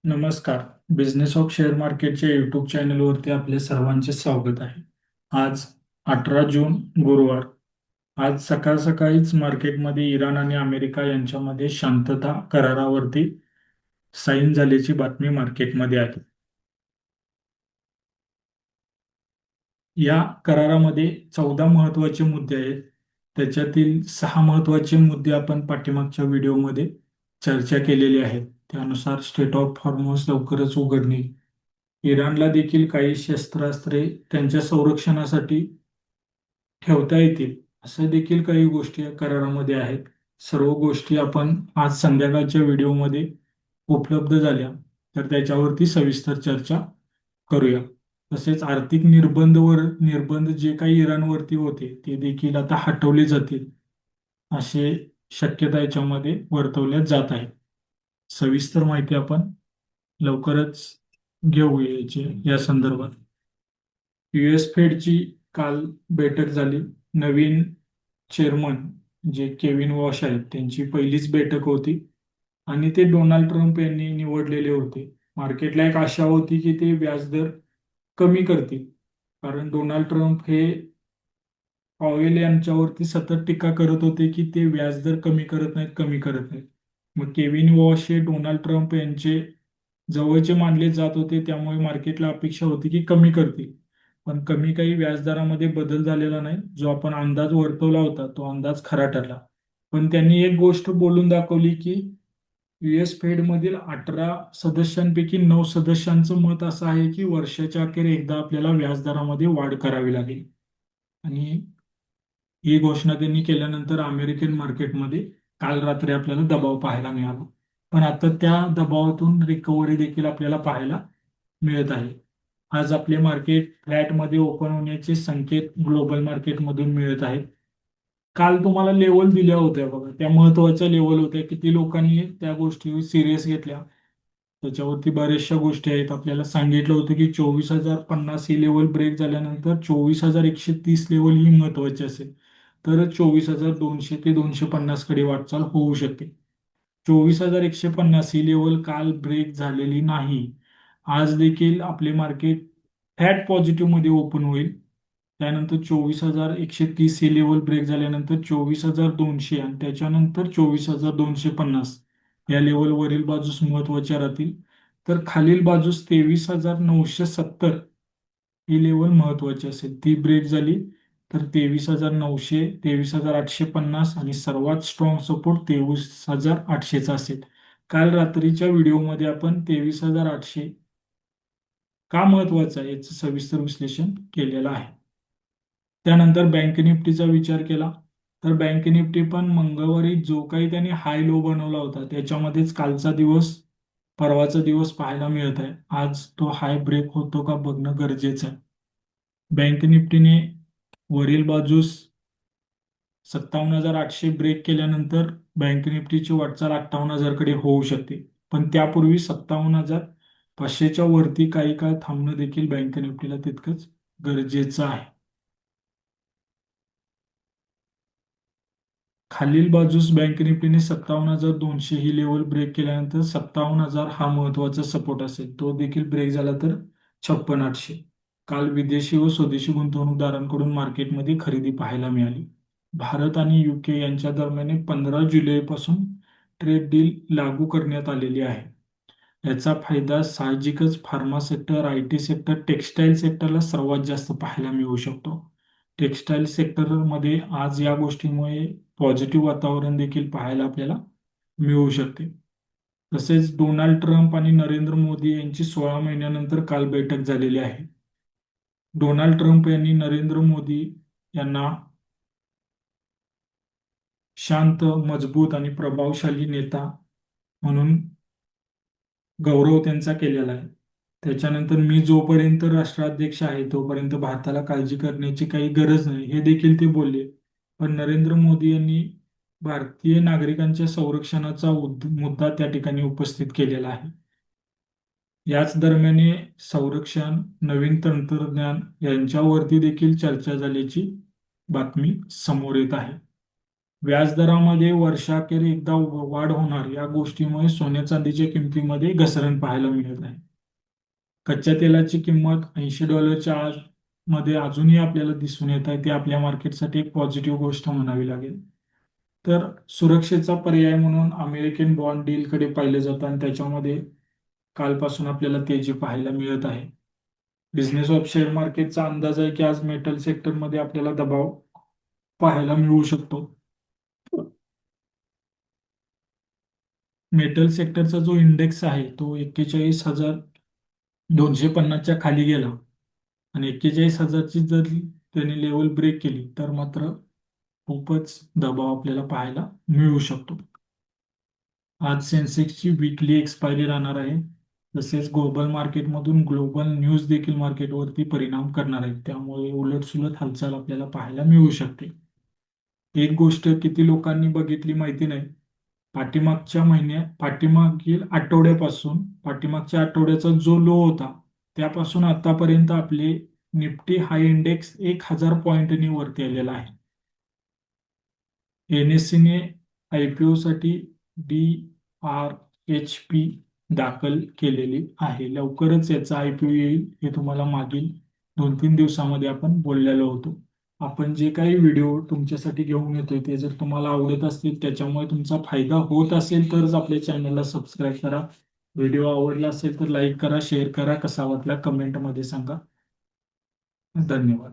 नमस्कार. Business of share मार्केटच्या YouTube चॅनलवरती आपले सर्वांचे स्वागत आहे. आज 18 जून गुरुवार. आज सकाळ सकाळीच मार्केटमध्ये इराण आणि अमेरिका यांच्यामध्ये शांतता करारावरती साईन झाल्याची बातमी मार्केटमध्ये आली. या करारामध्ये 14 महत्त्वाचे मुद्दे आहेत. त्याच्यातील 6 महत्त्वाचे मुद्दे आपण पाठीमागच्या व्हिडिओमध्ये चर्चा केलेली आहेत. त्यानुसार स्टेट ऑफ हॉर्मोझ लवकरच उघडणे, इराणला देखील काही शस्त्रास्त्रे त्यांच्या संरक्षणासाठी ठेवता येतील, असं देखील काही गोष्टी या करारामध्ये आहेत. सर्व गोष्टी आपण आज संध्याकाळच्या व्हिडिओमध्ये उपलब्ध झाल्या तर त्याच्यावरती सविस्तर चर्चा करूया. तसेच आर्थिक निर्बंध जे काही इराणवरती होते ते देखील आता हटवले जातील असे शक्यता याच्यामध्ये वर्तवल्या जात आहे. सविस्तर माहिती आपण लवकरच घेऊया या संदर्भात. युएस फेडची काल बैठक झाली. नवीन चेअरमन जे केविन वॉश आहेत त्यांची पहिलीच बैठक होती आणि ते डोनाल्ड ट्रम्प यांनी निवडलेले होते. मार्केटला एक आशा होती की ते व्याजदर कमी करतील, कारण डोनाल्ड ट्रम्प हे पॉवेल यांच्यावरती सतत टीका करत होते की ते व्याजदर कमी करत नाहीत. मग केविन वॉश हे डोनाल्ड ट्रम्प यांचे जवळचे मानले जात होते, त्यामुळे मार्केटला अपेक्षा होती की कमी करतील. पण कमी काही व्याजदरामध्ये बदल झालेला नाही. जो आपण अंदाज वर्तवला होता तो अंदाज खरा ठरला. पण त्यांनी एक गोष्ट बोलून दाखवली की युएस फेड मधील 18 सदस्यांपैकी 9 सदस्यांचं मत असं आहे की वर्षाच्या अखेर एकदा आपल्याला व्याजदरामध्ये वाढ करावी लागेल. आणि ही घोषणा त्यांनी केल्यानंतर अमेरिकन मार्केटमध्ये काल रात्री आपल्याला दबाव पाहायला मिळाला. पण आता त्या दबावातून रिकव्हरी देखील आपल्याला पाहायला मिळत आहे. आज आपले मार्केट फ्लॅटमध्ये ओपन होण्याचे संकेत ग्लोबल मार्केटमधून मिळत आहेत. काल तुम्हाला लेवल दिल्या होत्या बघा, त्या महत्वाच्या लेवल होत्या. किती लोकांनी त्या गोष्टी सिरियस घेतल्या त्याच्यावरती बऱ्याचशा गोष्टी आहेत. आपल्याला सांगितलं होतं की 24,050 ही लेवल ब्रेक झाल्यानंतर 24,130 लेवल ही महत्वाची असेल, तरच 24,200 ते 250 कडे वाटचाल होऊ शकते. 24,150 ही लेवल काल ब्रेक झालेली नाही. आज देखील आपले मार्केट फॅट पॉझिटिव्ह मध्ये ओपन होईल. त्यानंतर 24,130 ही लेवल ब्रेक झाल्यानंतर 24,200 आणि त्याच्यानंतर 24,250 या लेवलवरील बाजूस महत्वाच्या राहतील. तर खालील बाजूस 23,970 ही लेवल महत्वाची असेल. ती ब्रेक झाली तर 23,900, 23,850 आणि सर्वात स्ट्रॉंग सपोर्ट 23,800चा असेल. काल रात्रीच्या व्हिडिओमध्ये आपण 23,800 का महत्वाचं आहे याचं सविस्तर विश्लेषण केलेलं आहे. त्यानंतर बँक निफ्टीचा विचार केला तर बँक निफ्टी पण मंगळवारी जो काही त्यांनी हाय लो बनवला होता त्याच्यामध्येच कालचा दिवस परवाचा दिवस पाहायला मिळत आहे. आज तो हाय ब्रेक होतो का बघणं गरजेचं आहे. बँक निफ्टीने वरील बाजूस 57,800 ब्रेक केल्यानंतर बँक निफ्टीची वाटचाल 58,000 कडे होऊ शकते. पण त्यापूर्वी 57,500च्या वरती काही काळ थांबणं देखील बँक निफ्टीला तितकंच गरजेचं आहे. खालील बाजूस बँक निफ्टीने 57,200 ही लेवल ब्रेक केल्यानंतर 57,000 हा महत्वाचा सपोर्ट असेल. तो देखील ब्रेक झाला तर 56,800. काल विदेशी व स्वदेशी गुंतवणूकदारांकडून मार्केटमध्ये खरेदी पाहायला मिळाली. भारत आणि युके यांच्या दरम्यान 15 जुलैपासून ट्रेड डील लागू करण्यात आलेली आहे. याचा फायदा साहजिकच pharma sector, I T sector, textile सेक्टरला सर्वात जास्त पाहायला मिळू शकतो. टेक्स्टाईल सेक्टरमध्ये आज या गोष्टीमुळे पॉझिटिव्ह वातावरण देखील पाहायला आपल्याला मिळू शकते. तसेच डोनाल्ड ट्रम्प आणि नरेंद्र मोदी यांची 16 महिन्यानंतर काल बैठक झालेली आहे. डोनाल्ड ट्रम्प यांनी नरेंद्र मोदी यांना शांत, मजबूत आणि प्रभावशाली नेता म्हणून गौरव त्यांचा केलेला आहे. त्याच्यानंतर मी जोपर्यंत राष्ट्राध्यक्ष आहे तोपर्यंत भारताला काळजी करण्याची काही गरज नाही हे देखील ते बोलले. पण नरेंद्र मोदी यांनी भारतीय नागरिकांच्या संरक्षणाचा मुद्दा त्या ठिकाणी उपस्थित केलेला आहे. याच दरम्यान संरक्षण, नवीन तंत्रज्ञान यांच्यावरती देखील चर्चा झाल्याची बातमी समोर येत आहे. व्याजदरामध्ये वर्षाखेर एकदा वाढ होणार या गोष्टीमुळे सोन्या चांदीच्या किमतीमध्ये घसरण पाहायला मिळत आहे. कच्च्या तेलाची किंमत $80 आज मध्ये अजूनही आपल्याला दिसून येत आहे. ते आपल्या मार्केटसाठी एक पॉझिटिव्ह गोष्ट म्हणावी लागेल. तर सुरक्षेचा पर्याय म्हणून अमेरिकन बॉन्ड डीलकडे पाहिलं जातं आणि त्याच्यामध्ये कालपासून आपल्याला तेजी पाहायला मिळत आहे. बिझनेस ऑफ शेअर मार्केटचा अंदाज आहे की आज मेटल सेक्टरमध्ये आपल्याला दबाव पाहायला मिळू शकतो. मेटल सेक्टरचा जो इंडेक्स आहे तो 41,250च्या खाली गेला आणि 41,000ची जर त्याने लेवल ब्रेक केली तर मात्र खूपच दबाव आपल्याला पाहायला मिळू शकतो. आज सेन्सेक्सची वीकली एक्सपायरी राहणार आहे. तसेच ग्लोबल मार्केटमधून ग्लोबल न्यूज देखील मार्केटवरती परिणाम करणार आहेत. त्यामुळे उलटसुलट हालचाल आपल्याला पाहायला मिळू शकते. एक गोष्ट किती लोकांनी बघितली माहिती नाही. पाठीमागच्या आठवड्याचा जो लो होता त्यापासून आतापर्यंत आपले निफ्टी हाय इंडेक्स 1,000 पॉईंटनी वरती आलेला आहे. एनएससीने IPO साठी DRHP दाखल केलेली आहे. लवकरच याचा IPO येईल हे तुम्हाला मागील 2-3 दिवसामध्ये आपण बोललेलो होतो. आपण जे काही व्हिडिओ तुमच्यासाठी घेऊन येतोय ते जर तुम्हाला आवडत असतील, त्याच्यामुळे तुमचा फायदा होत असेल तरच आपल्या चॅनलला सबस्क्राईब करा. व्हिडिओ आवडला असेल तर लाईक करा, शेअर करा, कसा वाटला कमेंटमध्ये सांगा. धन्यवाद.